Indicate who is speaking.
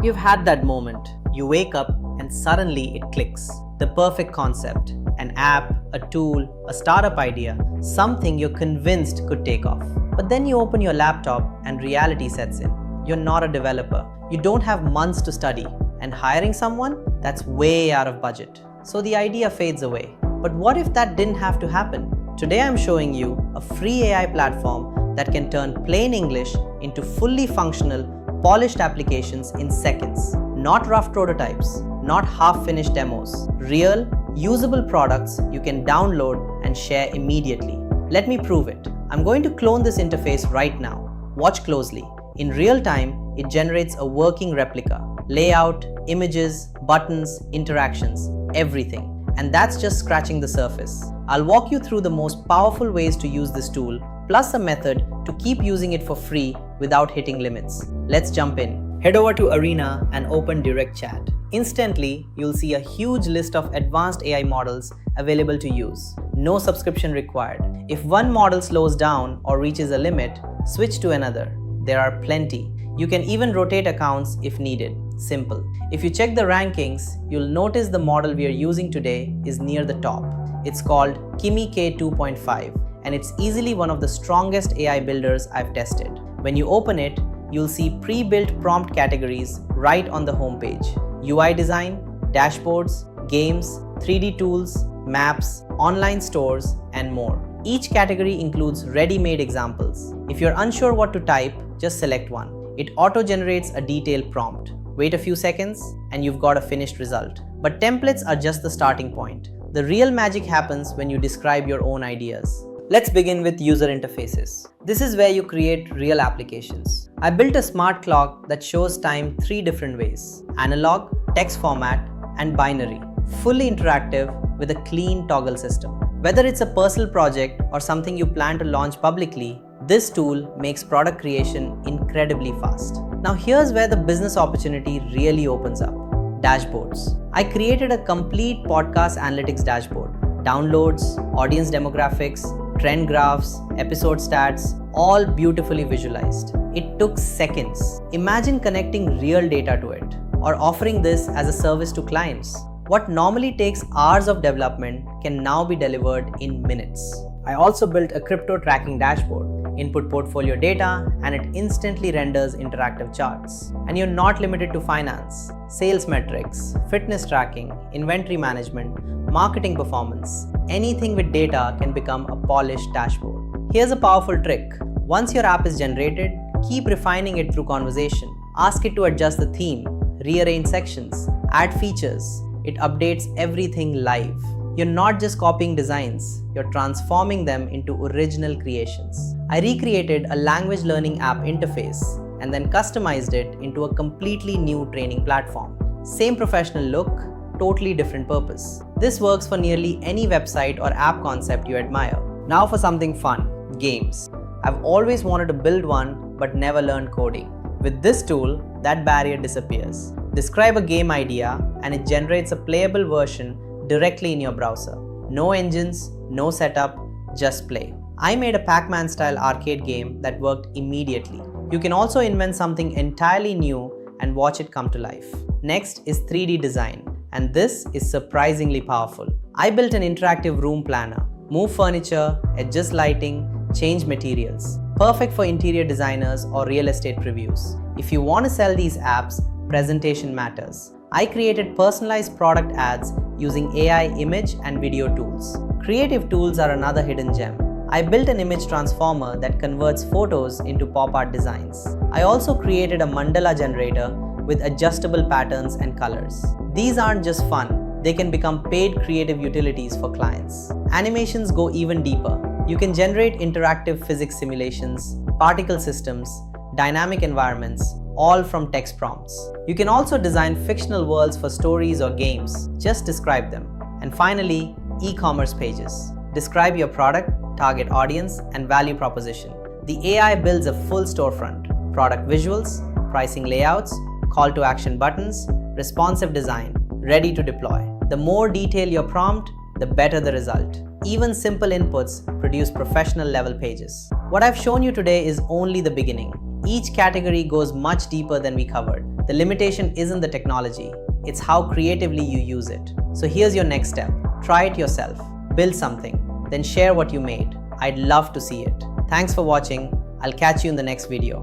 Speaker 1: You've had that moment. You wake up and suddenly it clicks. The perfect concept. An app, a tool, a startup idea, something you're convinced could take off. But then you open your laptop and reality sets in. You're not a developer. You don't have months to study. And hiring someone? That's way out of budget. So the idea fades away. But what if that didn't have to happen? Today I'm showing you a free AI platform that can turn plain English into fully functional, polished applications in seconds. Not rough prototypes, not half-finished demos. Real, usable products you can download and share immediately. Let me prove it. I'm going to clone this interface right now. Watch closely. In real time, it generates a working replica. Layout, images, buttons, interactions, everything. And that's just scratching the surface. I'll walk you through the most powerful ways to use this tool, plus a method to keep using it for free without hitting limits. Let's jump in. Head over to Arena and open Direct Chat. Instantly, you'll see a huge list of advanced AI models available to use. No subscription required. If one model slows down or reaches a limit, switch to another. There are plenty. You can even rotate accounts if needed. Simple. If you check the rankings, you'll notice the model we are using today is near the top. It's called Kimi K2.5 and it's easily one of the strongest AI builders I've tested. When you open it, you'll see pre-built prompt categories right on the homepage. UI design, dashboards, games, 3D tools, maps, online stores, and more. Each category includes ready-made examples. If you're unsure what to type, just select one. It auto-generates a detailed prompt. Wait a few seconds and you've got a finished result. But templates are just the starting point. The real magic happens when you describe your own ideas. Let's begin with user interfaces. This is where you create real applications. I built a smart clock that shows time 3 different ways: analog, text format, and binary. Fully interactive with a clean toggle system. Whether it's a personal project or something you plan to launch publicly, this tool makes product creation incredibly fast. Now here's where the business opportunity really opens up. Dashboards. I created a complete podcast analytics dashboard. Downloads, audience demographics, trend graphs, episode stats, all beautifully visualized. It took seconds. Imagine connecting real data to it or offering this as a service to clients. What normally takes hours of development can now be delivered in minutes. I also built a crypto tracking dashboard. Input portfolio data and it instantly renders interactive charts. And you're not limited to finance. Sales metrics, fitness tracking, inventory management, marketing performance. Anything with data can become a polished dashboard. Here's a powerful trick. Once your app is generated, keep refining it through conversation. Ask it to adjust the theme, rearrange sections, add features. It updates everything live. You're not just copying designs, you're transforming them into original creations. I recreated a language learning app interface and then customized it into a completely new training platform. Same professional look, totally different purpose. This works for nearly any website or app concept you admire. Now for something fun, games. I've always wanted to build one but never learned coding. With this tool, that barrier disappears. Describe a game idea and it generates a playable version directly in your browser. No engines, no setup, just play. I made a Pac-Man style arcade game that worked immediately. You can also invent something entirely new and watch it come to life. Next is 3D design, and this is surprisingly powerful. I built an interactive room planner. Move furniture, adjust lighting, change materials. Perfect for interior designers or real estate previews. If you want to sell these apps, presentation matters. I created personalized product ads using AI image and video tools. Creative tools are another hidden gem. I built an image transformer that converts photos into pop art designs. I also created a mandala generator with adjustable patterns and colors. These aren't just fun, they can become paid creative utilities for clients. Animations go even deeper. You can generate interactive physics simulations, particle systems, dynamic environments, all from text prompts. You can also design fictional worlds for stories or games. Just describe them. And finally, e-commerce pages. Describe your product, target audience, and value proposition. The AI builds a full storefront, product visuals, pricing layouts, call to action buttons, responsive design, ready to deploy. The more detail your prompt, the better the result. Even simple inputs produce professional level pages. What I've shown you today is only the beginning. Each category goes much deeper than we covered. The limitation isn't the technology, it's how creatively you use it. So here's your next step. Try it yourself. Build something, then share what you made. I'd love to see it. Thanks for watching. I'll catch you in the next video.